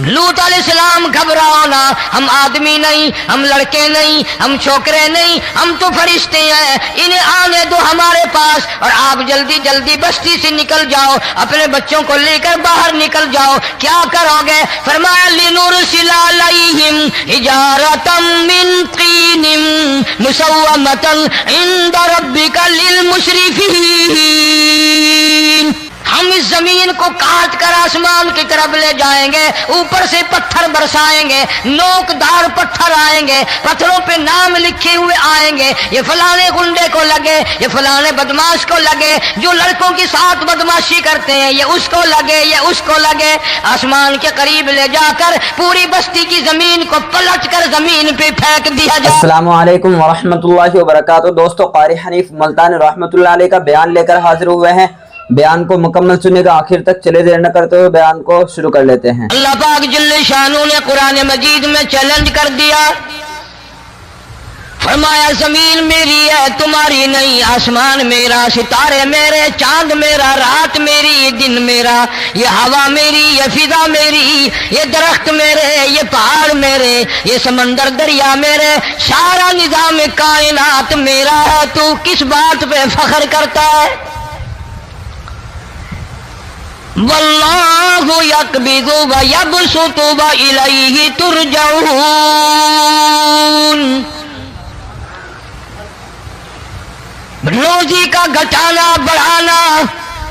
لوط علیہ السلام گھبراؤ نہ، ہم آدمی نہیں، ہم لڑکے نہیں، ہم چھوکرے نہیں، ہم تو فرشتے ہیں، انہیں آنے دو ہمارے پاس، اور آپ جلدی جلدی بستی سے نکل جاؤ، اپنے بچوں کو لے کر باہر نکل جاؤ۔ کیا کرو گے؟ فرمایا لنرسل علیہم حجارۃ من طین مسومۃ عند ربک للمسرفین۔ ہم اس زمین کو کاٹ کر آسمان کی طرف لے جائیں گے، اوپر سے پتھر برسائیں گے، نوک دار پتھر آئیں گے، پتھروں پہ نام لکھے ہوئے آئیں گے، یہ فلانے گنڈے کو لگے، یہ فلانے بدماش کو لگے، جو لڑکوں کے ساتھ بدماشی کرتے ہیں یہ اس کو لگے، یہ اس کو لگے۔ آسمان کے قریب لے جا کر پوری بستی کی زمین کو پلٹ کر زمین پہ پھینک دیا جائے۔ السلام علیکم ورحمۃ اللہ وبرکاتہ۔ دوستو، قاری حنیف ملتانی رحمۃ اللہ علیہ کا بیان لے کر حاضر ہوئے ہیں۔ بیان کو مکمل سننے کا، آخر تک چلے دیر نہ کرتے ہوئے بیان کو شروع کر لیتے ہیں۔ اللہ پاک جل شانہ نے قرآن مجید میں چیلنج کر دیا، فرمایا زمین میری ہے تمہاری نہیں، آسمان میرا، ستارے میرے، چاند میرا، رات میری، دن میرا، یہ ہوا میری، یہ فضا میری، یہ درخت میرے، یہ پہاڑ میرے، یہ سمندر دریا میرے، سارا نظام کائنات میرا ہے، تو کس بات پہ فخر کرتا ہے؟ واللہ یقبض ویبسط والیہ ترجعون۔ روزی کا گھٹانا بڑھانا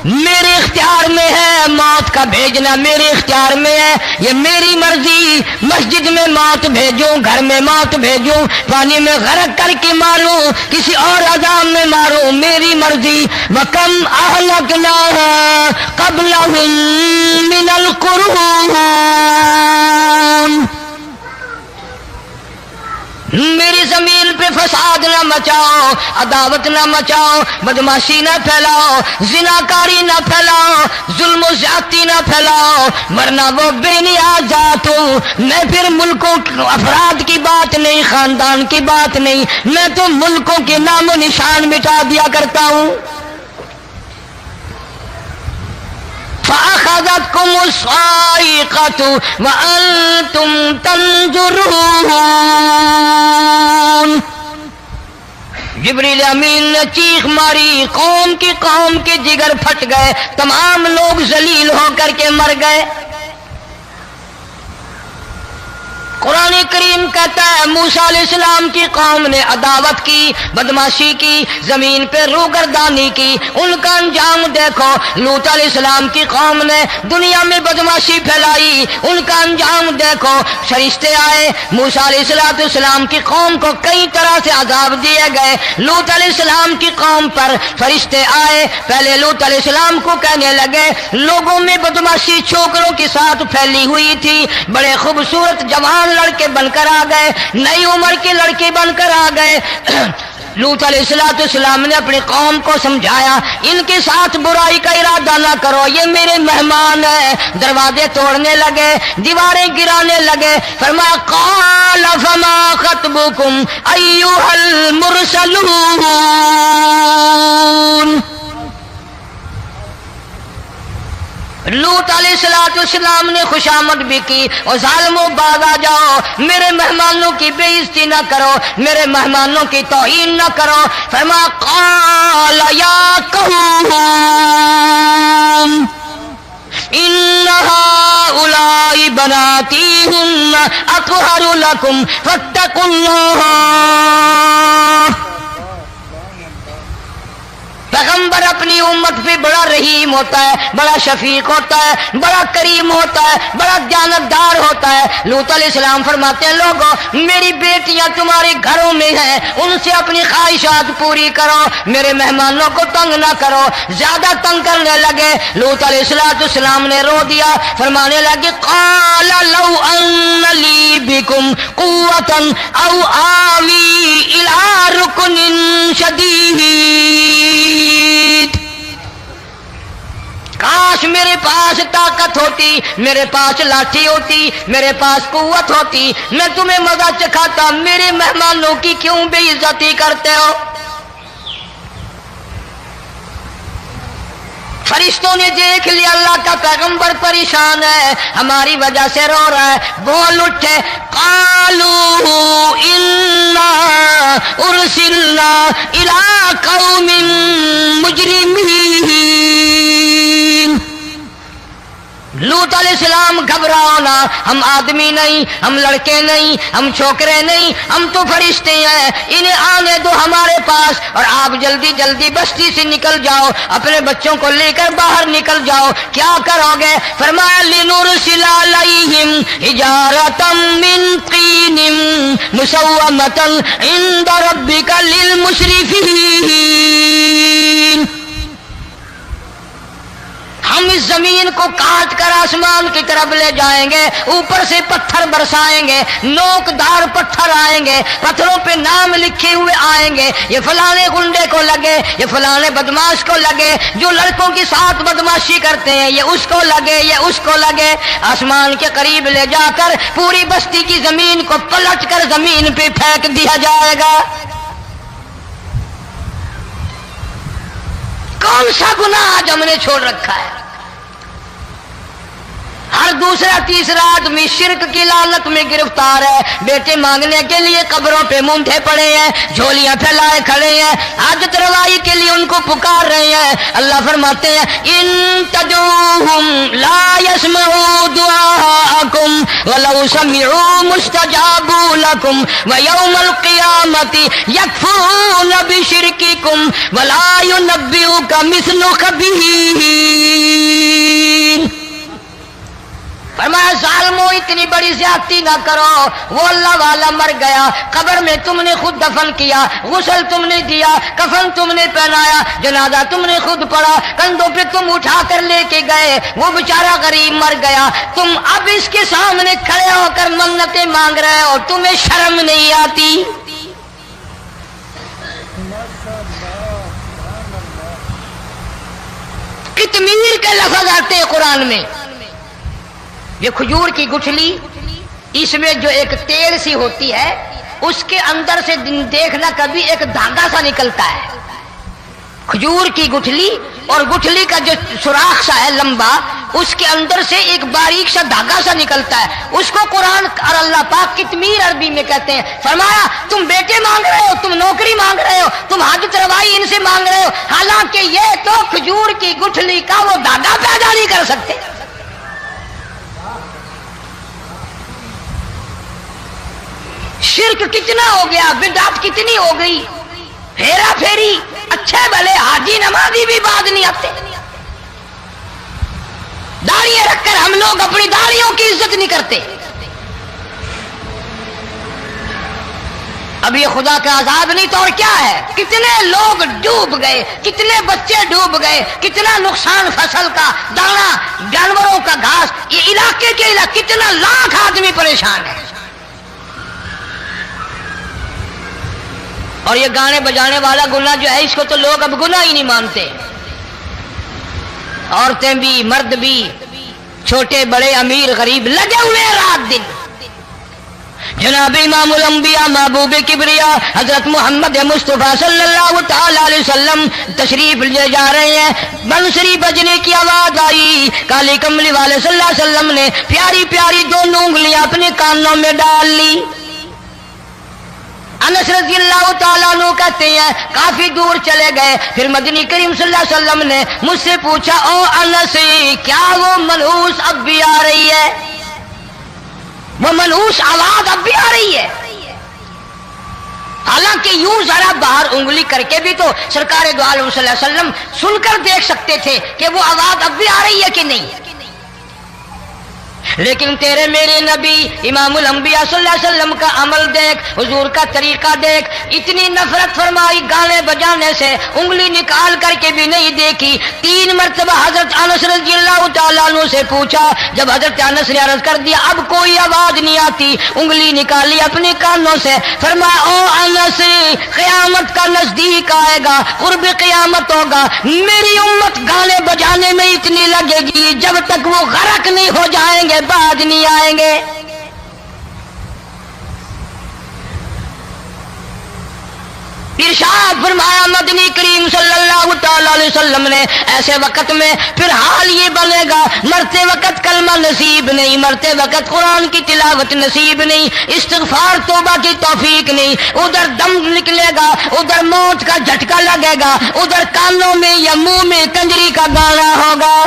میرے اختیار میں ہے، موت کا بھیجنا میرے اختیار میں ہے، یہ میری مرضی۔ مسجد میں موت بھیجوں، گھر میں موت بھیجوں، پانی میں غرق کر کے ماروں، کسی اور عذاب میں ماروں، میری مرضی۔ وَكَمْ أَهْلَكْنَا قَبْلَهُم مِّنَ الْقُرُونِ۔ میری زمین پہ فساد نہ مچاؤ، عداوت نہ مچاؤ، بدماشی نہ پھیلاؤ، زناکاری نہ پھیلاؤ، ظلم و زیادتی نہ پھیلاؤ، ورنہ وہ بے نیاز ذات ہوں۔ میں پھر ملکوں افراد کی بات نہیں، خاندان کی بات نہیں، میں تو ملکوں کے نام و نشان مٹا دیا کرتا ہوں۔ فَأَخَذَتْكُمُ الصَّاعِقَةُ وَأَنْتُمْ تَنْظُرُونَ۔ جبریل امین نے چیخ ماری، قوم کے جگر پھٹ گئے، تمام لوگ ذلیل ہو کر کے مر گئے۔ قرآن کریم کہتا ہے موسیٰ علیہ السلام کی قوم نے عداوت کی، بدماشی کی، زمین پہ روگردانی کی، ان کا انجام دیکھو۔ لوط علیہ السلام کی قوم نے دنیا میں بدماشی پھیلائی، ان کا انجام دیکھو۔ فرشتے آئے، موسیٰ علیہ السلام کی قوم کو کئی طرح سے عذاب دیے گئے۔ لوط علیہ السلام کی قوم پر فرشتے آئے، پہلے لوط علیہ السلام کو کہنے لگے لوگوں میں بدماشی چھوکروں کے ساتھ پھیلی ہوئی تھی، بڑے خوبصورت جوان لڑکے بن کر آ گئے، نئی عمر کے لڑکے بن کر آ گئے۔ لوط علیہ السلام نے اپنی قوم کو سمجھایا ان کے ساتھ برائی کا ارادہ نہ کرو، یہ میرے مہمان ہیں۔ دروازے توڑنے لگے، دیواریں گرانے لگے۔ فرمایا قال فما خطبکم ایھا المرسلون۔ لوط علیہ السلام نے خوشامد بھی کی، اور ظالموں باز آ جاؤ، میرے مہمانوں کی بے عزتی نہ کرو، میرے مہمانوں کی توہین نہ کرو۔ فرمایا قال یا قوم ان هؤلاء بناتی هن اطہر لکم فاتقوا اللہ۔ پیغمبر اپنی امت پہ بڑا رحیم ہوتا ہے، بڑا شفیق ہوتا ہے، بڑا کریم ہوتا ہے، بڑا دیانتدار ہوتا ہے۔ لوط علیہ السلام فرماتے ہیں لوگوں میری بیٹیاں تمہارے گھروں میں ہیں، ان سے اپنی خواہشات پوری کرو، میرے مہمانوں کو تنگ نہ کرو۔ زیادہ تنگ کرنے لگے، لوط علیہ السلام نے رو دیا، فرمانے لگے قال لو ان لی بکم قوۃ او آوی الی رکن شدید۔ کاش میرے پاس طاقت ہوتی، میرے پاس لاٹھی ہوتی، میرے پاس قوت ہوتی، میں تمہیں مزہ چکھاتا، میرے مہمانوں کی کیوں بے عزتی کرتے ہو؟ فرشتوں نے دیکھ لیا اللہ کا پیغمبر پریشان ہے، ہماری وجہ سے رو رہا ہے، بول اٹھے قالوا انا ارسلنا الى قوم مجرمین۔ لوط علیہ السلام گھبراؤ نہ، ہم آدمی نہیں، ہم لڑکے نہیں، ہم چھوکرے نہیں، ہم تو فرشتے ہیں، انہیں آنے دو ہمارے پاس، اور آپ جلدی جلدی بستی سے نکل جاؤ، اپنے بچوں کو لے کر باہر نکل جاؤ۔ کیا کرو گے؟ فرمایا لنرسل علیہم حجارۃ من طین مسومۃ عند ربک للمسرفین۔ ہم اس زمین کو کاٹ کر آسمان کی طرف لے جائیں گے، اوپر سے پتھر برسائیں گے، نوکدار پتھر آئیں گے، پتھروں پہ نام لکھے ہوئے آئیں گے، یہ فلانے گنڈے کو لگے، یہ فلانے بدماش کو لگے، جو لڑکوں کے ساتھ بدماشی کرتے ہیں یہ اس کو لگے، یہ اس کو لگے۔ آسمان کے قریب لے جا کر پوری بستی کی زمین کو پلٹ کر زمین پہ پھینک دیا جائے گا۔ کون سا گناہ آج ہم نے چھوڑ رکھا ہے؟ ہر دوسرا تیسرا آدمی شرک کی لعنت میں گرفتار ہے، بیٹے مانگنے کے لیے قبروں پہ مونڈھے پڑے ہیں، جھولیاں پھیلائے کھڑے ہیں، حاجت روائی کے لیے ان کو پکار رہے ہیں۔ اللہ فرماتے ہیں ان تدعوہم لا يسمعوا دعاءکم ولو سمعوا مستجابوا لکم ویوم القیامت یکفرون بشرککم ولا ینبئک مثل خبیر۔ فرمایا ظالموں اتنی بڑی زیادتی نہ کرو، وہ اللہ والا مر گیا، قبر میں تم نے خود دفن کیا، غسل تم نے دیا، کفن تم نے پہنایا، جنازہ تم نے خود پڑھا، کندھوں پہ تم اٹھا کر لے کے گئے، وہ بیچارہ غریب مر گیا، تم اب اس کے سامنے کھڑے ہو کر منتیں مانگ رہے ہو، تمہیں شرم نہیں آتی؟ قطمیر کے لفظ آتے ہیں قرآن میں۔ یہ کھجور کی گٹھلی، اس میں جو ایک تیل سی ہوتی ہے، اس کے اندر سے دیکھنا کبھی ایک دھاگا سا نکلتا ہے۔ کھجور کی گٹھلی، اور گٹھلی کا جو سوراخ سا ہے لمبا، اس کے اندر سے ایک باریک سا دھاگا سا نکلتا ہے، اس کو قرآن اور اللہ پاک قطمیر عربی میں کہتے ہیں۔ فرمایا تم بیٹے مانگ رہے ہو، تم نوکری مانگ رہے ہو، تم حاجت روائی ان سے مانگ رہے ہو، حالانکہ یہ تو کھجور کی گٹھلی کا وہ دھاگا پیدا نہیں کر سکتے۔ شرک کتنا ہو گیا، بدعت کتنی ہو گئی، ہیرا پھیری، اچھے بھلے حاجی نمازی بھی بعد نہیں آتے۔ داڑیاں رکھ کر ہم لوگ اپنی داڑیوں کی عزت نہیں کرتے۔ اب یہ خدا کا عذاب نہیں تو اور کیا ہے؟ کتنے لوگ ڈوب گئے، کتنے بچے ڈوب گئے، کتنا نقصان فصل کا، دانا، جانوروں کا گھاس، یہ علاقے کے علاقے کتنا لاکھ آدمی پریشان ہے۔ اور یہ گانے بجانے والا گناہ جو ہے، اس کو تو لوگ اب گناہ ہی نہیں مانتے، عورتیں بھی، مرد بھی، چھوٹے بڑے، امیر غریب، لگے ہوئے رات دن۔ جناب امام الانبیاء محبوب کبریا حضرت محمد مصطفیٰ صلی اللہ تعالی علیہ وسلم تشریف لے جا رہے ہیں، بنسری بجنے کی آواز آئی، کالی کملی والے صلی اللہ علیہ وسلم نے پیاری پیاری دونوں انگلیاں اپنے کانوں میں ڈال لی۔ انس رضی اللہ تعالیٰ عنہ کہتے ہیں کافی دور چلے گئے، پھر مدنی کریم صلی اللہ علیہ وسلم نے مجھ سے پوچھا او انس، کیا وہ منحوس اب بھی آ رہی ہے؟ وہ منحوس آواز اب بھی آ رہی ہے؟ حالانکہ یوں ذرا باہر انگلی کر کے بھی تو سرکار دو عالم صلی اللہ علیہ وسلم سن کر دیکھ سکتے تھے کہ وہ آواز اب بھی آ رہی ہے کہ نہیں۔ لیکن تیرے میرے نبی امام الانبیاء صلی اللہ علیہ وسلم کا عمل دیکھ، حضور کا طریقہ دیکھ، اتنی نفرت فرمائی گانے بجانے سے، انگلی نکال کر کے بھی نہیں دیکھی۔ 3 مرتبہ حضرت انس رضی اللہ تعالیٰ عنہ سے پوچھا، جب حضرت انس نے عرض کر دیا اب کوئی آواز نہیں آتی، انگلی نکالی اپنے کانوں سے، فرمایا او انس، قیامت کا نزدیک آئے گا، قرب قیامت ہوگا، میری امت گانے بجانے میں اتنی لگے گی جب تک وہ غرق نہیں ہو جائیں گے بعد نہیں آئیں گے۔ ارشاد فرمایا مدنی کریم صلی اللہ تعالی علیہ وسلم نے ایسے وقت میں پھر حال یہ بنے گا مرتے وقت کلمہ نصیب نہیں، مرتے وقت قرآن کی تلاوت نصیب نہیں، استغفار توبہ کی توفیق نہیں، ادھر دم نکلے گا، ادھر موت کا جھٹکا لگے گا، ادھر کانوں میں یا منہ میں کنجری کا گانا ہوگا۔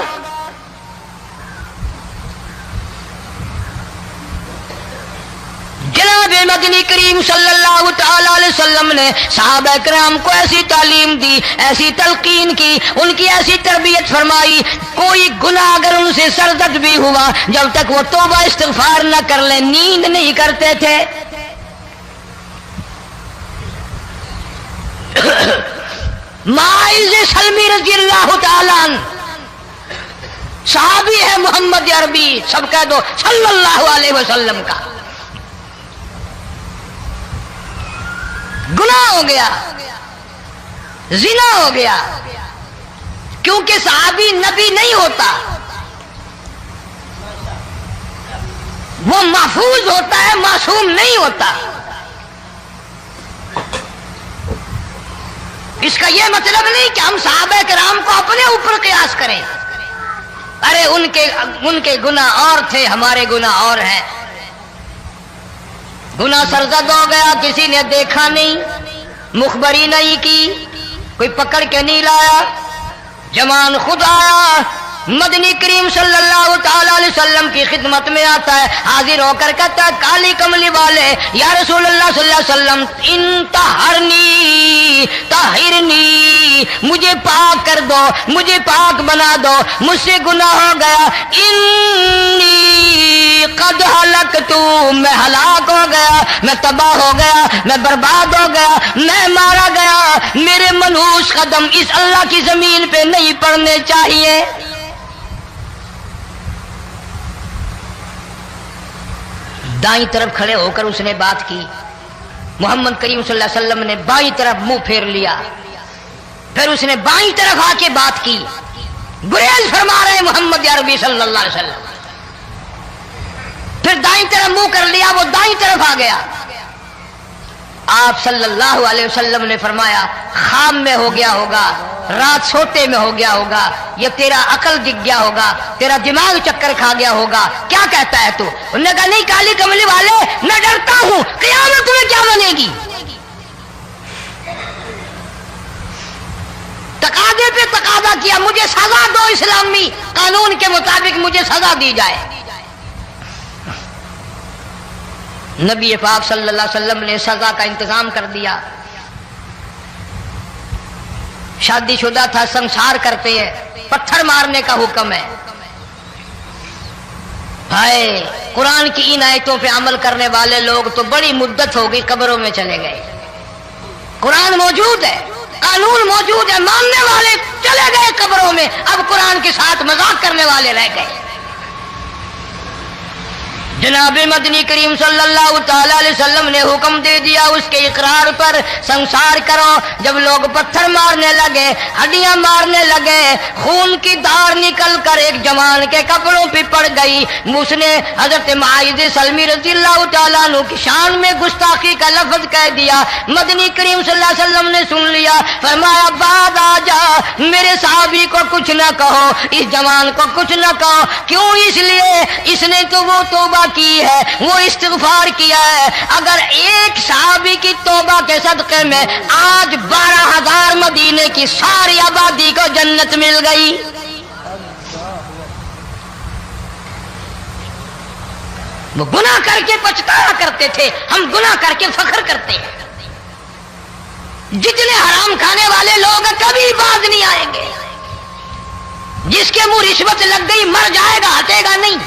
جناب مدنی کریم صلی اللہ تعالی علیہ وسلم نے صحابہ کرام کو ایسی تعلیم دی، ایسی تلقین کی، ان کی ایسی تربیت فرمائی، کوئی گناہ اگر ان سے سرزد بھی ہوا جب تک وہ توبہ استغفار نہ کر لیں نیند نہیں کرتے تھے۔ ماعز سلمی رضی اللہ تعالی عنہ صحابی ہے محمد عربی، سب کہہ دو صلی اللہ علیہ وسلم کا، گناہ ہو گیا، زنا ہو گیا، کیونکہ صحابی نبی نہیں ہوتا، وہ محفوظ ہوتا ہے، معصوم نہیں ہوتا۔ اس کا یہ مطلب نہیں کہ ہم صحابہ کرام کو اپنے اوپر قیاس کریں، ارے ان کے گناہ اور تھے، ہمارے گناہ اور ہیں۔ گناہ سرزد ہو گیا، کسی نے دیکھا نہیں، مخبری نہیں کی، کوئی پکڑ کے نہیں لایا، جوان خود آیا مدنی کریم صلی اللہ تعالی علیہ وسلم کی خدمت میں آتا ہے، حاضر ہو کر کہتا ہے کالی کملی والے یا رسول اللہ صلی اللہ علیہ وسلم انطہرنی طہرنی، مجھے پاک کر دو، مجھے پاک بنا دو، مجھ سے گناہ ہو گیا، انی قد ہلکتو، میں ہلاک ہو گیا، میں تباہ ہو گیا، میں برباد ہو گیا، میں مارا گیا، میرے منحوس قدم اس اللہ کی زمین پہ نہیں پڑنے چاہیے۔ دائیں طرف کھڑے ہو کر اس نے بات کی، محمد کریم صلی اللہ علیہ وسلم نے بائیں طرف منہ پھیر لیا، پھر اس نے بائیں طرف آ کے بات کی، گریز فرما رہے محمد عربی صلی اللہ علیہ وسلم، پھر دائیں طرف منہ کر لیا، وہ دائیں طرف آ گیا۔ آپ صلی اللہ علیہ وسلم نے فرمایا خواب میں ہو گیا ہوگا، رات سوتے میں ہو گیا ہوگا، یا تیرا عقل دکھ گیا ہوگا، تیرا دماغ چکر کھا گیا ہوگا، کیا کہتا ہے تو؟ انہوں نے کہا نہیں کالی کملی والے میں ڈرتا ہوں، قیامت میں کیا بنے گی؟ تقاضے پہ تقاضا کیا، مجھے سزا دو، اسلامی قانون کے مطابق مجھے سزا دی جائے۔ نبی پاک صلی اللہ علیہ وسلم نے سزا کا انتظام کر دیا۔ شادی شدہ تھا، سنسار کرتے ہیں، پتھر مارنے کا حکم ہے۔ ہائے قرآن کی ان آیتوں پہ عمل کرنے والے لوگ تو بڑی مدت ہو گئی قبروں میں چلے گئے۔ قرآن موجود ہے، قانون موجود ہے، ماننے والے چلے گئے قبروں میں، اب قرآن کے ساتھ مذاق کرنے والے رہ گئے۔ جناب مدنی کریم صلی اللہ تعالی علیہ وسلم نے حکم دے دیا اس کے اقرار پر سنسار کرو۔ جب لوگ پتھر مارنے لگے، ہڈیاں مارنے لگے، خون کی دھار نکل کر ایک جوان کے کپڑوں پہ پڑ گئی، اس نے حضرت معاذ سلمی رضی اللہ تعالیٰ عنہ کی شان میں گستاخی کا لفظ کہہ دیا۔ مدنی کریم صلی اللہ علیہ وسلم نے سن لیا، فرمایا بعد آ جا، میرے صحابی کو کچھ نہ کہو، اس جوان کو کچھ نہ کہو۔ کیوں؟ اس لیے اس نے تو وہ توبہ کی ہے، وہ استغفار کیا ہے۔ اگر ایک صحابی کی توبہ کے صدقے میں آج 12,000 مدینے کی ساری آبادی کو جنت مل گئی۔ وہ گناہ کر کے پچھتایا کرتے تھے، ہم گناہ کر کے فخر کرتے ہیں۔ جتنے حرام کھانے والے لوگ کبھی باز نہیں آئیں گے۔ جس کے منہ رشوت لگ گئی مر جائے گا، ہٹے گا نہیں۔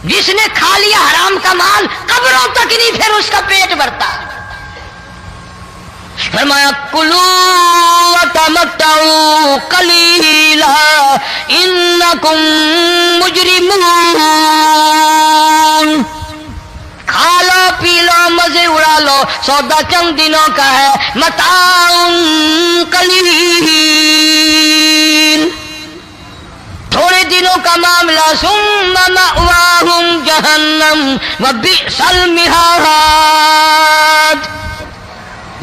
جس نے کھا لیا حرام کا مال قبروں تک نہیں پھر اس کا پیٹ بھرتا۔ فرمایا کلو وتمتعوا قلیلا انکم مجرمون، کھا لو پی لو مزے اڑا لو، سودا چند دنوں کا ہے، متاع قلیل، تھوڑے دنوں کا معاملہ، ثم مأواہم جہنم وبئس المہاد،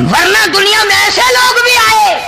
ورنہ دنیا میں ایسے لوگ بھی آئے،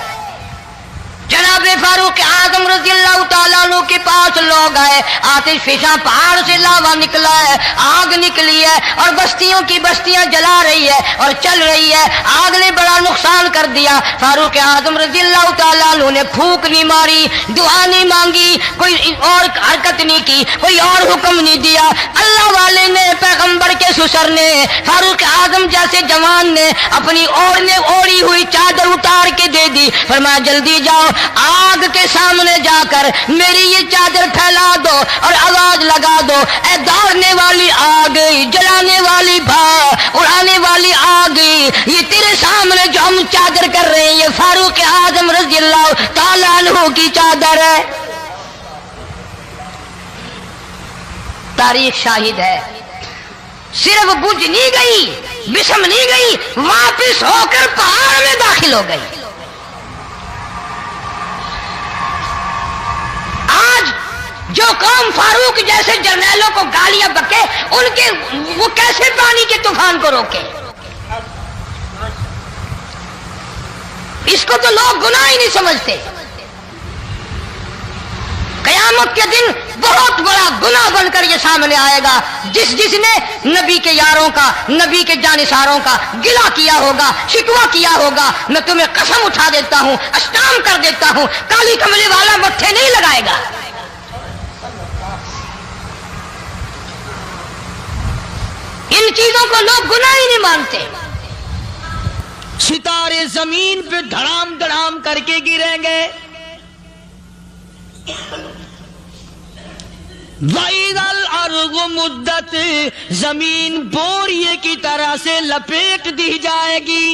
جناب فاروق اعظم رضی اللہ تعالیٰ عنہ کے پاس لوگ آئے، آتش فشاں پہاڑ سے لاوا نکلا ہے، آگ نکلی ہے اور بستیوں کی بستیاں جلا رہی ہے اور چل رہی ہے، آگ نے بڑا نقصان کر دیا۔ فاروق اعظم رضی اللہ تعالیٰ عنہ نے پھونک نہیں ماری، دعا نہیں مانگی، کوئی اور حرکت نہیں کی، کوئی اور حکم نہیں دیا۔ اللہ والے نے، پیغمبر کے سسر نے، فاروق اعظم جیسے جوان نے اپنی اوڑھی ہوئی چادر اتار کے دے دی، فرمایا جلدی جاؤ، آگ کے سامنے جا کر میری یہ چادر پھیلا دو اور آواز لگا دو، اے دوڑنے والی آگ، جلانے والی اڑانے والی آگ، یہ تیرے سامنے جو ہم چادر کر رہے ہیں یہ فاروق اعظم رضی اللہ تعالیٰ عنہ کی چادر ہے۔ تاریخ شاہد ہے، صرف بجھ نہیں گئی، بسم نہیں گئی، واپس ہو کر پہاڑ میں داخل ہو گئی۔ جو قوم فاروق جیسے جرنیلوں کو گالیاں بکے، ان کے وہ کیسے پانی کے طوفان کو روکے؟ اس کو تو لوگ گناہ ہی نہیں سمجھتے۔ قیامت کے دن بہت بڑا گناہ بن کر یہ سامنے آئے گا، جس نے نبی کے یاروں کا، نبی کے جانثاروں کا گلہ کیا ہوگا، شکوہ کیا ہوگا، میں تمہیں قسم اٹھا دیتا ہوں، اشتام کر دیتا ہوں، کالی کملی والا مٹھے نہیں لگائے گا۔ ان چیزوں کو لوگ گناہ ہی نہیں مانتے۔ ستارے زمین پہ دھڑام دھڑام کر کے گریں گے۔ وَإِذَا الْأَرْضُ مُدَّتْ، زمین بوریے کی طرح سے لپیٹ دی جائے گی۔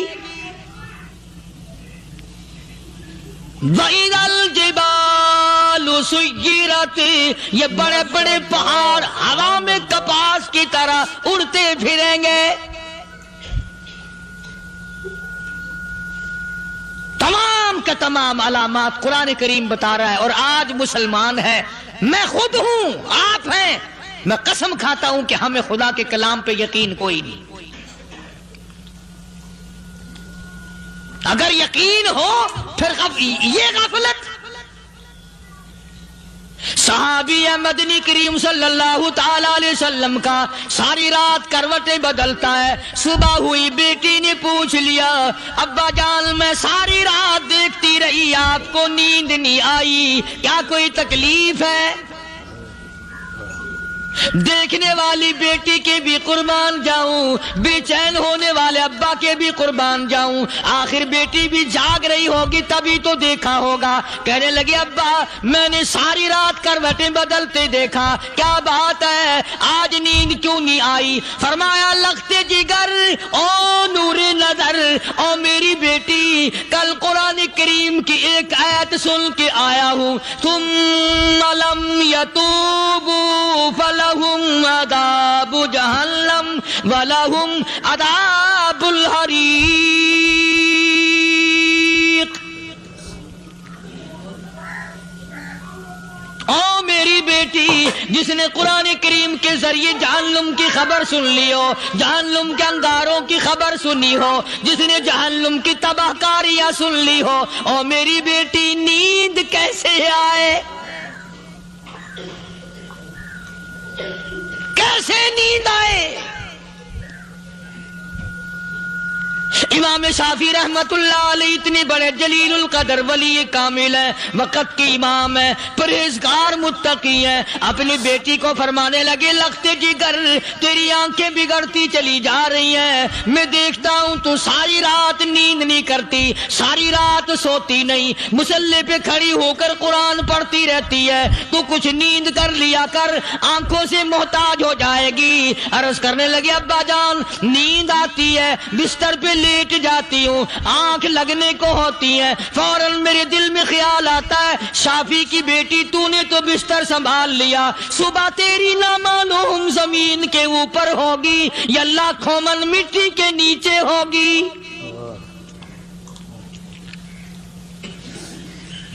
وَإِذَا الْجِبَالُ سُيِّرَتْ، یہ بڑے بڑے پہاڑ ہوا میں کپاس کی طرح اڑتے پھریں گے۔ تمام کا تمام علامات قرآن کریم بتا رہا ہے، اور آج مسلمان ہے، میں خود ہوں، آپ ہیں، میں قسم کھاتا ہوں کہ ہمیں خدا کے کلام پہ یقین کوئی نہیں۔ اگر یقین ہو پھر یہ غفلت۔ صحابی مدنی کریم صلی اللہ تعالی علیہ وسلم کا ساری رات کروٹیں بدلتا ہے، صبح ہوئی بیٹی نے پوچھ لیا، ابا جان میں ساری رات دیکھتی رہی، آپ کو نیند نہیں آئی، کیا کوئی تکلیف ہے؟ دیکھنے والی بیٹی کے بھی قربان جاؤں، بے چین ہونے والے ابا کے بھی قربان جاؤں، آخر بیٹی بھی جاگ رہی ہوگی تبھی تو دیکھا ہوگا۔ کہنے لگے ابا میں نے ساری رات کروٹیں بدلتے دیکھا، کیا بات ہے، آج نیند کیوں نہیں آئی؟ فرمایا لختے جگر او نور نظر، او میری بیٹی کل قرآن کریم کی ایک آیت سن کے آیا ہوں، ثم لم یتوبوا فلہم عذاب جہنم ولہم عذاب الحریق۔ او میری بیٹی جس نے قرآن کریم کے ذریعے جہنم کی خبر سن لی ہو، جہنم کے انگاروں کی خبر سنی ہو، جس نے جہنم کی تباہ کاریاں سن لی ہو، او میری بیٹی نیند کیسے آئے؟ کیسے نیند آئے؟ امام شافعی رحمت اللہ علیہ اتنے بڑے جلیل القدر ولی کامل ہے، وقت کی امام ہے، پرہیزگار متقی ہے، اپنی بیٹی کو فرمانے لگے لختے جگر تیری آنکھیں بگڑتی چلی جا رہی ہیں، میں دیکھتا ہوں تو ساری رات نیند نہیں کرتی، ساری رات سوتی نہیں، مصلی پہ کھڑی ہو کر قرآن پڑھتی رہتی ہے، تو کچھ نیند کر لیا کر، آنکھوں سے محتاج ہو جائے گی۔ عرض کرنے لگے ابا جان نیند آتی ہے، بستر پہ لیٹ جاتی ہوں، آنکھ لگنے کو ہوتی ہے، فوراً میرے دل میں خیال آتا ہے شافی کی بیٹی تو نے تو بستر سنبھال لیا، صبح تیری نہ معلوم زمین کے اوپر ہوگی یا لاکھوں من مٹی کے نیچے ہوگی۔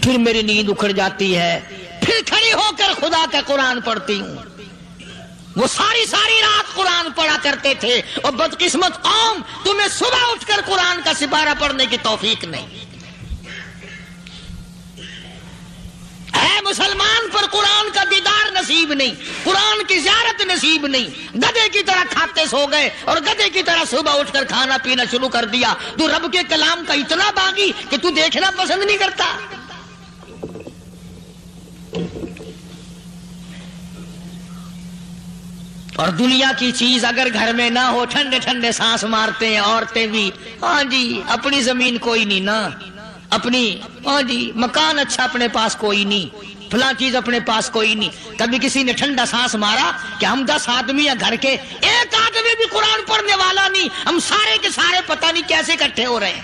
پھر میری نیند اکھڑ جاتی ہے، پھر کھڑی ہو کر خدا کا قرآن پڑھتی ہوں۔ وہ ساری رات قرآن پڑھا پڑھا کرتے تھے، اور بدقسمت قوم، تمہیں صبح اٹھ کر قرآن کا سپارہ پڑھنے کی توفیق نہیں ہے۔ مسلمان پر قرآن کا دیدار نصیب نہیں، قرآن کی زیارت نصیب نہیں، گدھے کی طرح کھاتے سو گئے اور گدھے کی طرح صبح اٹھ کر کھانا پینا شروع کر دیا۔ تو رب کے کلام کا اتنا باغی کہ تو دیکھنا پسند نہیں کرتا۔ اور دنیا کی چیز اگر گھر میں نہ ہو، ٹھنڈے ٹھنڈے سانس مارتے ہیں عورتیں بھی، ہاں جی اپنی زمین کوئی نہیں نا، اپنی ہاں جی مکان اچھا اپنے پاس کوئی نہیں، فلاں چیز اپنے پاس کوئی نہیں۔ کبھی کسی نے ٹھنڈا سانس مارا کہ ہم 10 آدمی ہیں گھر کے، ایک آدمی بھی قرآن پڑھنے والا نہیں، ہم سارے کے سارے پتہ نہیں کیسے اکٹھے ہو رہے ہیں۔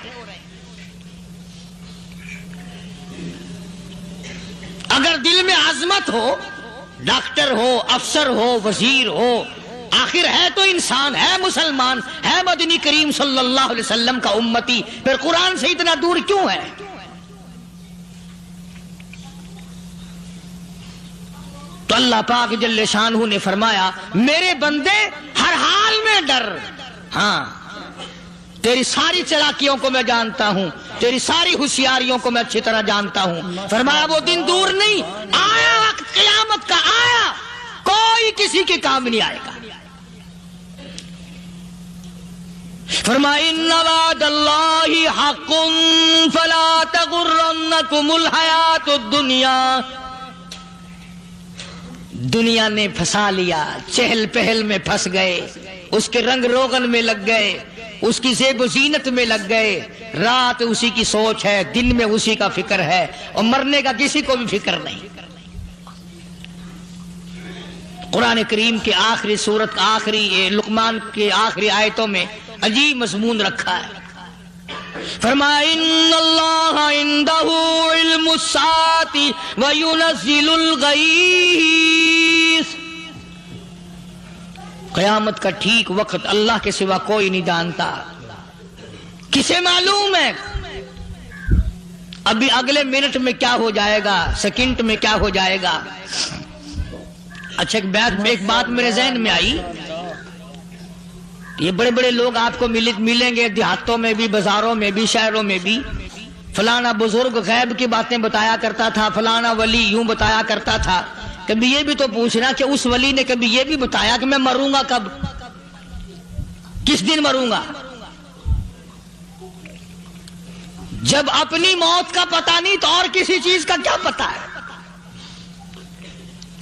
اگر دل میں عظمت ہو، ڈاکٹر ہو، افسر ہو، وزیر ہو، آخر ہے تو انسان، ہے مسلمان، ہے مدنی کریم صلی اللہ علیہ وسلم کا امتی، پھر قرآن سے اتنا دور کیوں ہے؟ تو اللہ پاک جل شانہ نے فرمایا میرے بندے ہر حال میں ڈر، ہاں تیری ساری چلاکیوں کو میں جانتا ہوں، تیری ساری ہوشیاریوں کو میں اچھی طرح جانتا ہوں۔ فرمایا وہ دن دور نہیں، آیا وقت قیامت کا، آیا، کوئی کسی کے کام نہیں آئے گا۔ فرمایا ان وعد اللہ حق فلا تغرنکم الحیات الدنیا۔ دنیا نے پھنسا لیا، چہل پہل میں پھنس گئے، اس کے رنگ روغن میں لگ گئے، اس کی زیب و زینت میں لگ گئے، رات اسی کی سوچ ہے، دن میں اسی کا فکر ہے، اور مرنے کا کسی کو بھی فکر نہیں۔ قرآن کریم کے آخری سورت، آخری لقمان کے آخری آیتوں میں عجیب مضمون رکھا ہے۔ فرمایا ان اللہ عندہ علم الساعۃ وینزل الغیث۔ قیامت کا ٹھیک وقت اللہ کے سوا کوئی نہیں جانتا۔ کسے معلوم ہے ابھی اگلے منٹ میں کیا ہو جائے گا، سیکنڈ میں کیا ہو جائے گا؟ اچھا ایک بات میرے ذہن میں آئی، یہ بڑے بڑے لوگ آپ کو ملیں گے دیہاتوں میں بھی، بازاروں میں بھی، شہروں میں بھی، فلانا بزرگ غیب کی باتیں بتایا کرتا تھا، فلانا ولی یوں بتایا کرتا تھا۔ کبھی یہ بھی تو پوچھنا کہ اس ولی نے کبھی یہ بھی بتایا کہ میں مروں گا کب، کس دن مروں گا؟ جب اپنی موت کا پتہ نہیں تو اور کسی چیز کا کیا پتہ ہے؟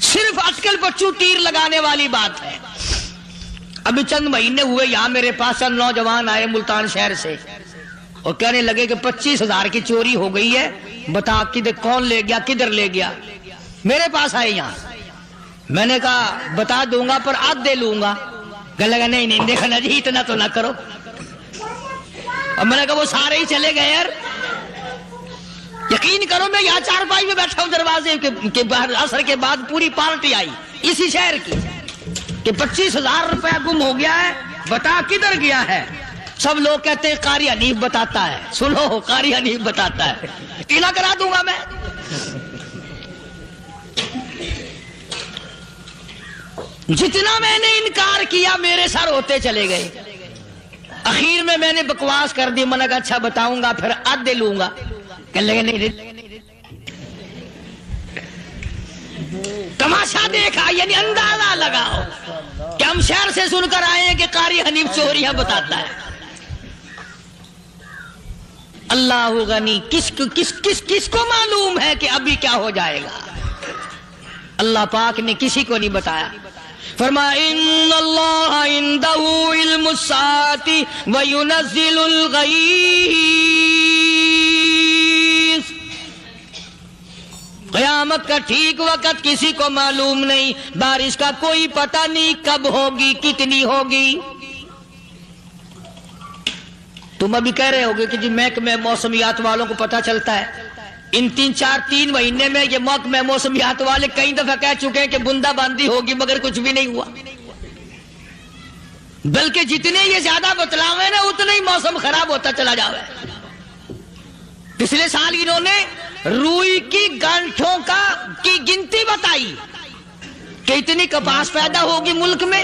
صرف اٹکل بچوں تیر لگانے والی بات ہے۔ ابھی چند مہینے ہوئے یہاں میرے پاس چند نوجوان آئے ملتان شہر سے اور کہنے لگے کہ 25,000 کی چوری ہو گئی ہے، بتا کدھر کون لے گیا، کدھر لے گیا؟ میرے پاس آئے یہاں، میں نے کہا بتا دوں گا پر آدھے لوں گا۔ کہنے لگا نہیں دیکھنا جی اتنا تو نہ کرو۔ اور میں نے کہا وہ سارے ہی چلے گئے یار، یقین کرو میں یہاں چارپائی میں بیٹھا ہوں دروازے کے باہر، عصر کے بعد پوری پارٹی آئی اسی شہر کی کہ 25,000 روپیہ گم ہو گیا ہے، بتا کدھر گیا ہے؟ سب لوگ کہتے ہیں قاری حنیف بتاتا ہے، سنو قاری حنیف بتاتا ہے، ٹیلا کرا دوں گا میں۔ جتنا میں نے انکار کیا میرے سر ہوتے چلے گئے، اخیر میں نے بکواس کر دی، میں نے کہا اچھا بتاؤں گا پھر آدھے لوں گا۔ کہنے لگے نہیں، تماشا دیکھا یعنی اندازہ لگاؤ کہ ہم شہر سے سن کر آئے ہیں کہ قاری حنیف چوریاں بتاتا ہے۔ اللہ غنی، کس کو معلوم ہے کہ ابھی کیا ہو جائے گا؟ اللہ پاک نے کسی کو نہیں بتایا۔ فرمایا ان اللہ عندہ علم الساعۃ وینزل الغیث۔ قیامت کا ٹھیک وقت کسی کو معلوم نہیں، بارش کا کوئی پتہ نہیں کب ہوگی، کتنی ہوگی۔ تم ابھی کہہ رہے ہوگے کہ جی محکمہ موسمیات والوں کو پتہ چلتا ہے، ان 3 مہینے میں یہ محکمہ موسمیات والے کئی دفعہ کہہ چکے ہیں کہ بندہ باندی ہوگی مگر کچھ بھی نہیں ہوا، بلکہ جتنے یہ زیادہ بتلاوے نا اتنا ہی موسم خراب ہوتا چلا جاوے۔ پچھلے سال انہوں نے روئی کی گانٹھوں کی گنتی بتائی کہ اتنی کپاس پیدا ہوگی ملک میں،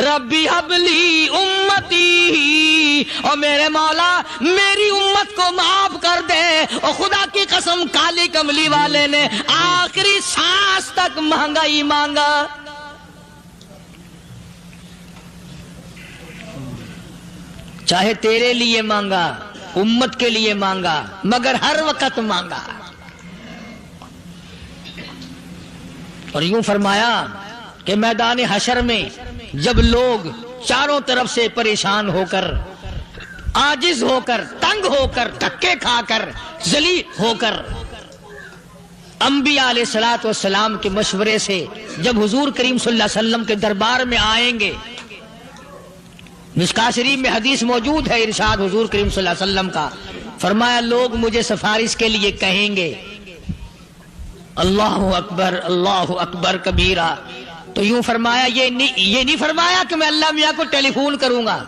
ربی حبلی امتی، اور میرے مولا میری امت کو معاف کر دے۔ اور خدا کی قسم کالی کملی والے نے آخری سانس تک مانگا ہی مانگا۔ چاہے تیرے لیے مانگا، امت کے لیے مانگا، مگر ہر وقت مانگا۔ اور یوں فرمایا کہ میدان حشر میں جب لوگ چاروں طرف سے پریشان ہو کر، عاجز ہو کر، تنگ ہو کر، دھکے کھا کر، ذلیل ہو کر، انبیاء علیہ الصلوۃ والسلام کے مشورے سے جب حضور کریم صلی اللہ علیہ وسلم کے دربار میں آئیں گے، مشکاۃ شریف میں حدیث موجود ہے، ارشاد حضور کریم صلی اللہ علیہ وسلم کا، فرمایا لوگ مجھے سفارش کے لیے کہیں گے اللہ اکبر کبیرہ، تو یوں فرمایا یہ نہیں فرمایا کہ میں اللہ میاں کو ٹیلی فون کروں گا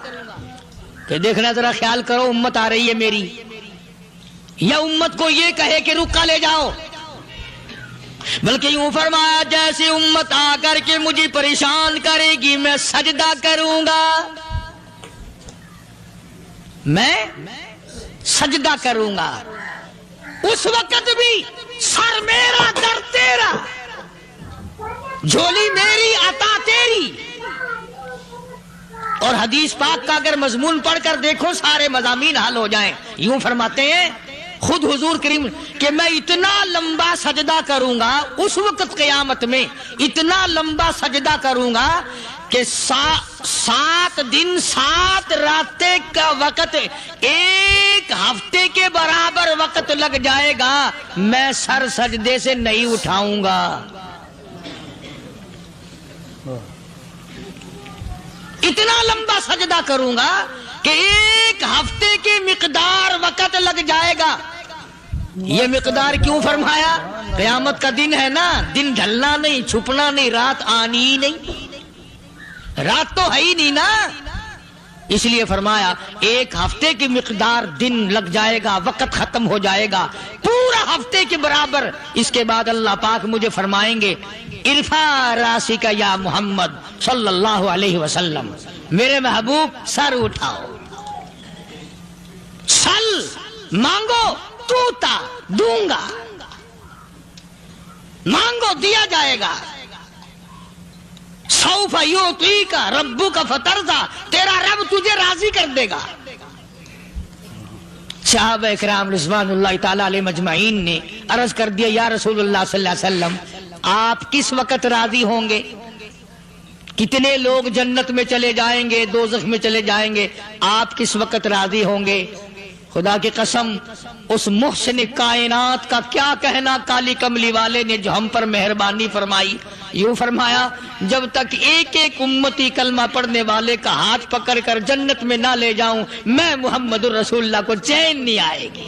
کہ دیکھنا ذرا خیال کرو امت آ رہی ہے میری، یا امت کو یہ کہے کہ رکا لے جاؤ، بلکہ یوں فرمایا جیسے امت آ کر کے مجھے پریشان کرے گی میں سجدہ کروں گا، میں سجدہ کروں گا، اس وقت بھی سر میرا در تیرا، جھولی میری عطا تیری۔ اور حدیث پاک کا اگر مضمون پڑھ کر دیکھو سارے مضامین حل ہو جائیں۔ یوں فرماتے ہیں خود حضور کریم کہ میں اتنا لمبا سجدہ کروں گا اس وقت قیامت میں، اتنا لمبا سجدہ کروں گا کہ 7 دن 7 راتیں کا وقت 1 ہفتے کے برابر وقت لگ جائے گا، میں سر سجدے سے نہیں اٹھاؤں گا۔ اتنا لمبا سجدہ کروں گا کہ 1 ہفتے کی مقدار وقت لگ جائے گا۔ یہ مقدار کیوں فرمایا؟ قیامت کا دن ہے نا، دن ڈھلنا نہیں، چھپنا نہیں، رات آنی ہی نہیں، رات تو ہے ہی نہیں نا، اس لیے فرمایا 1 ہفتے کی مقدار دن لگ جائے گا، وقت ختم ہو جائے گا پورا ہفتے کے برابر۔ اس کے بعد اللہ پاک مجھے فرمائیں گے ارفع راسک یا محمد صلی اللہ علیہ وسلم، میرے محبوب سر اٹھاؤ، سل مانگو توتا دوں گا، مانگو دیا جائے گا، سوف یعطیک ربک فترضی، تیرا رب تجھے راضی کر دے گا۔ صحابہ اکرام رضوان اللہ تعالی علیہ مجمعین نے عرض کر دیا یا رسول اللہ صلی اللہ علیہ وسلم آپ کس وقت راضی ہوں گے؟ کتنے لوگ جنت میں چلے جائیں گے، دوزخ میں چلے جائیں گے، آپ کس وقت راضی ہوں گے؟ خدا کی قسم اس محسن کائنات کا کیا کہنا کالی کملی والے نے جو ہم پر مہربانی فرمائی۔ یوں فرمایا جب تک ایک ایک امتی کلمہ پڑھنے والے کا ہاتھ پکڑ کر جنت میں نہ لے جاؤں میں محمد الرسول اللہ کو چین نہیں آئے گی،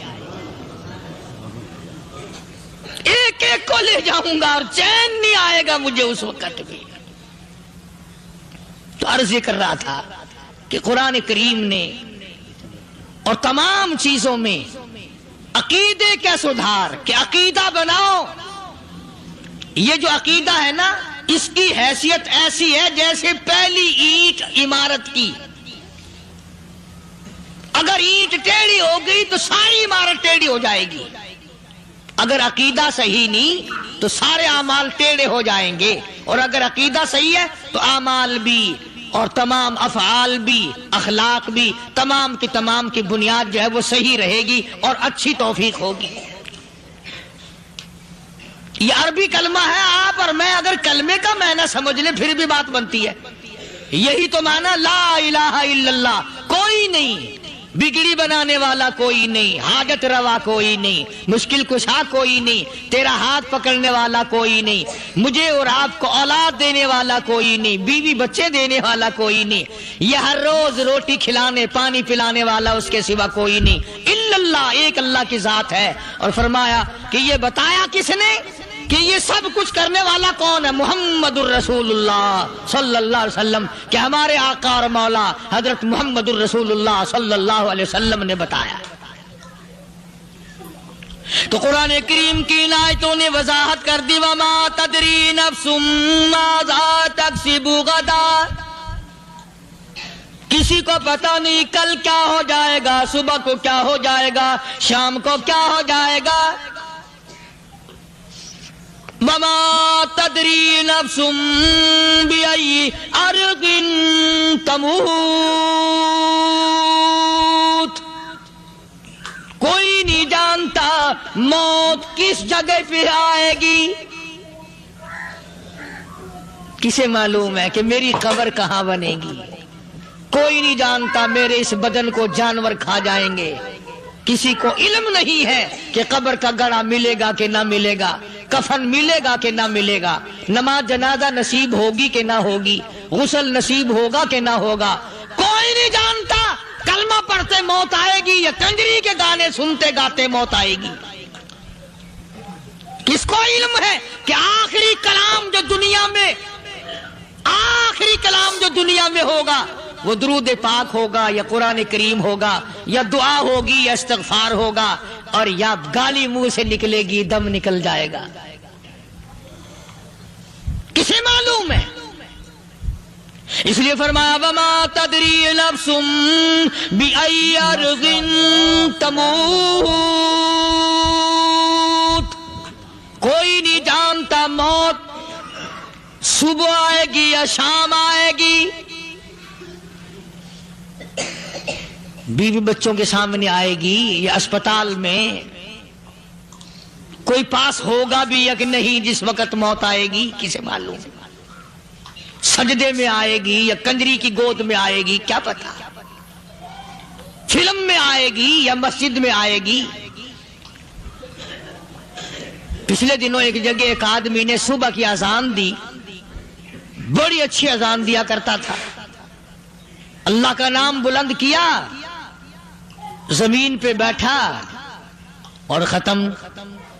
ایک ایک کو لے جاؤں گا اور چین نہیں آئے گا مجھے اس وقت بھی۔ تو عرض یہ کر رہا تھا کہ قرآن کریم نے اور تمام چیزوں میں عقیدے کا سدھار کہ عقیدہ بناؤ، یہ جو عقیدہ ہے نا اس کی حیثیت ایسی ہے جیسے پہلی اینٹ عمارت کی، اگر اینٹ ٹیڑھی ہو گئی تو ساری عمارت ٹیڑھی ہو جائے گی، اگر عقیدہ صحیح نہیں تو سارے اعمال ٹیڑھے ہو جائیں گے، اور اگر عقیدہ صحیح ہے تو اعمال بھی اور تمام افعال بھی اخلاق بھی تمام کی بنیاد جو ہے وہ صحیح رہے گی اور اچھی توفیق ہوگی۔ یہ عربی کلمہ ہے، آپ اور میں اگر کلمے کا معنی سمجھ لیں پھر بھی بات بنتی ہے۔ یہی تو معنی لا الہ الا اللہ، کوئی نہیں بگڑی بنانے والا، کوئی نہیں حاجت روا، کوئی نہیں مشکل کشا، کوئی نہیں تیرا ہاتھ پکڑنے والا، کوئی نہیں مجھے اور آپ کو اولاد دینے والا، کوئی نہیں بیوی بچے دینے والا، کوئی نہیں یہ ہر روز روٹی کھلانے پانی پلانے والا اس کے سوا کوئی نہیں الا اللہ، ایک اللہ کی ذات ہے۔ اور فرمایا کہ یہ بتایا کس نے کہ یہ سب کچھ کرنے والا کون ہے؟ محمد الرسول اللہ صلی اللہ علیہ وسلم، کہ ہمارے آقا اور مولا حضرت محمد الرسول اللہ صلی اللہ علیہ وسلم نے بتایا۔ تو قرآن کریم کی ان آیتوں نے وضاحت کر دی وما تدری نفس ماذا تکسب غدا، کسی کو پتا نہیں کل کیا ہو جائے گا، صبح کو کیا ہو جائے گا، شام کو کیا ہو جائے گا. وما تدری نفس بأي أرض تموت. کوئی نہیں جانتا موت کس جگہ پہ آئے گی. کسے معلوم ہے کہ میری قبر کہاں بنے گی؟ کوئی نہیں جانتا میرے اس بدن کو جانور کھا جائیں گے. کسی کو علم نہیں ہے کہ قبر کا گڑھا ملے گا کہ نہ ملے گا، کفن ملے گا کہ نہ ملے گا، نماز جنازہ نصیب ہوگی کہ نہ ہوگی، غسل نصیب ہوگا کہ نہ ہوگا. کوئی نہیں جانتا کلمہ پڑھتے موت آئے گی یا کنجری کے گانے سنتے گاتے موت آئے گی. کس کو علم ہے کہ آخری کلام جو دنیا میں ہوگا وہ درود پاک ہوگا یا قرآن کریم ہوگا یا دعا ہوگی یا استغفار ہوگا اور یا گالی منہ سے نکلے گی، دم نکل جائے گا. کسے معلوم ہے؟ اس لیے فرمایا وما تدری نفس بأي أرض تموت. کوئی نہیں جانتا موت صبح آئے گی یا شام آئے گی. بیوی بچوں کے سامنے آئے گی یا اسپتال میں کوئی پاس ہوگا بھی یا کہ نہیں جس وقت موت آئے گی کسے معلوم. سجدے میں آئے گی یا کنجری کی گود میں آئے گی کیا پتا. فلم میں آئے گی یا مسجد میں آئے گی. پچھلے دنوں ایک جگہ ایک آدمی نے صبح کی اذان دی، بڑی اچھی اذان دیا کرتا تھا، اللہ کا نام بلند کیا، زمین پہ بیٹھا اور ختم.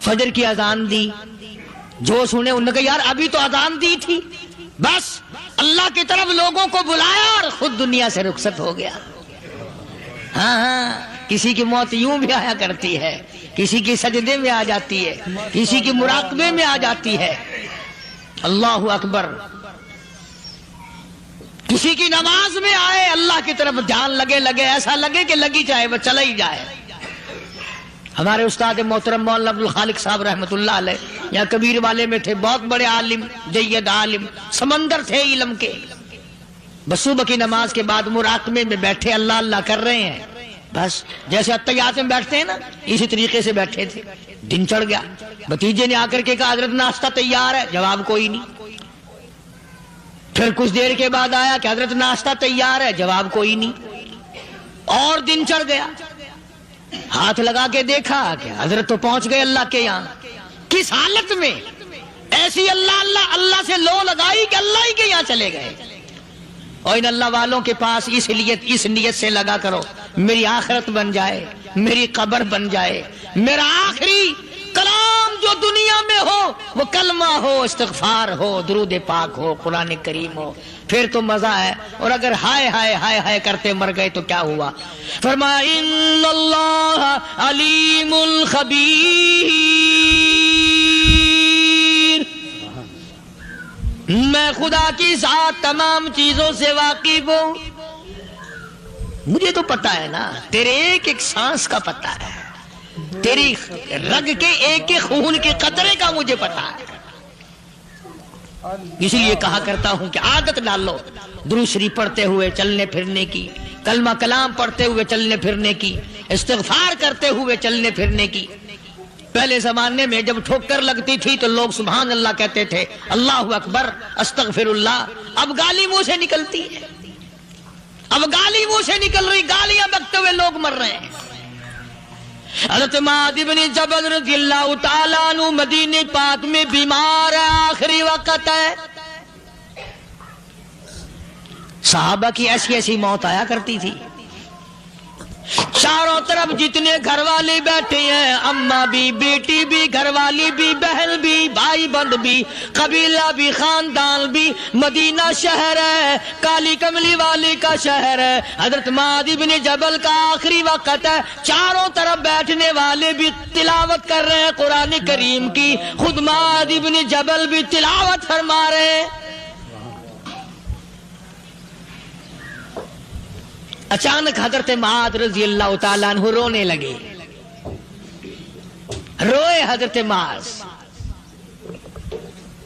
فجر کی اذان دی، جو سنے انہوں نے کہا یار ابھی تو اذان دی تھی. بس اللہ کی طرف لوگوں کو بلایا اور خود دنیا سے رخصت ہو گیا. ہاں کسی کی موت یوں بھی آیا کرتی ہے، کسی کی سجدے میں آ جاتی ہے، کسی کی مراقبے میں آ جاتی ہے. اللہ اکبر. کسی کی نماز میں آئے، اللہ کی طرف دھیان لگے ایسا لگے کہ لگی جائے وہ چلا ہی جائے. ہمارے استاد محترم مولانا عبد الخالق صاحب رحمۃ اللہ علیہ یہاں کبیر والے میں تھے، بہت بڑے عالم، جید عالم، سمندر تھے علم کے. بس صبح کی نماز کے بعد مراقبے میں بیٹھے اللہ اللہ کر رہے ہیں. بس جیسے اتحیات میں بیٹھتے ہیں نا اسی طریقے سے بیٹھے تھے. دن چڑھ گیا. بھتیجے نے آ کر کے کہا حضرت ناشتہ تیار ہے، جواب کوئی نہیں. پھر کچھ دیر کے بعد آیا کہ حضرت ناشتہ تیار ہے، جواب کوئی نہیں. اور دن چڑھ گیا. ہاتھ لگا کے دیکھا کہ حضرت تو پہنچ گئے اللہ کے یہاں. کس حالت میں؟ ایسی اللہ اللہ اللہ سے لو لگائی کہ اللہ ہی کے یہاں چلے گئے. اور ان اللہ والوں کے پاس اس نیت سے لگا کرو میری آخرت بن جائے، میری قبر بن جائے، میرا آخری کلام جو دنیا میں ہو وہ کلمہ ہو، استغفار ہو، درود پاک ہو، قرآن کریم ہو، پھر تو مزہ ہے. اور اگر ہائے ہائے ہائے ہائے کرتے مر گئے تو کیا ہوا؟ فرمایا ان اللہ علیم خبیر. میں خدا کی ذات تمام چیزوں سے واقف ہوں. مجھے تو پتا ہے نا، تیرے ایک ایک سانس کا پتا ہے، تیری رگ کے ایک ایک خون کے قطرے کا مجھے پتا ہے. اسی لیے کہا کرتا ہوں کہ عادت ڈال لو درود شریف پڑھتے ہوئے چلنے پھرنے کی، کلمہ کلام پڑھتے ہوئے چلنے پھرنے کی، استغفار کرتے ہوئے چلنے پھرنے کی. پہلے زمانے میں جب ٹھوکر لگتی تھی تو لوگ سبحان اللہ کہتے تھے، اللہ اکبر، استغفر اللہ. اب گالی منہ سے نکلتی ہے، اب گالی منہ سے نکل رہی، گالیاں بکتے ہوئے لوگ مر رہے ہیں. حضرت معاذ بن جبل رضی اللہ تعالیٰ عنہ مدینہ پاک میں بیمار ہے، آخری وقت ہے. صحابہ کی ایسی ایسی موت آیا کرتی تھی. چاروں طرف جتنے گھر والے بیٹھے ہیں، اماں بھی، بیٹی بھی، گھر والی بھی، بہن بھی، بھائی بند بھی، قبیلہ بھی، خاندان بھی. مدینہ شہر ہے، کالی کملی والے کا شہر ہے. حضرت معاذ بن جبل کا آخری وقت ہے. چاروں طرف بیٹھنے والے بھی تلاوت کر رہے ہیں قرآن کریم کی، خود معاذ بن جبل بھی تلاوت فرما رہے ہیں. اچانک حضرت معاذ رضی اللہ تعالیٰ عنہ رونے لگے، روئے حضرت معاذ،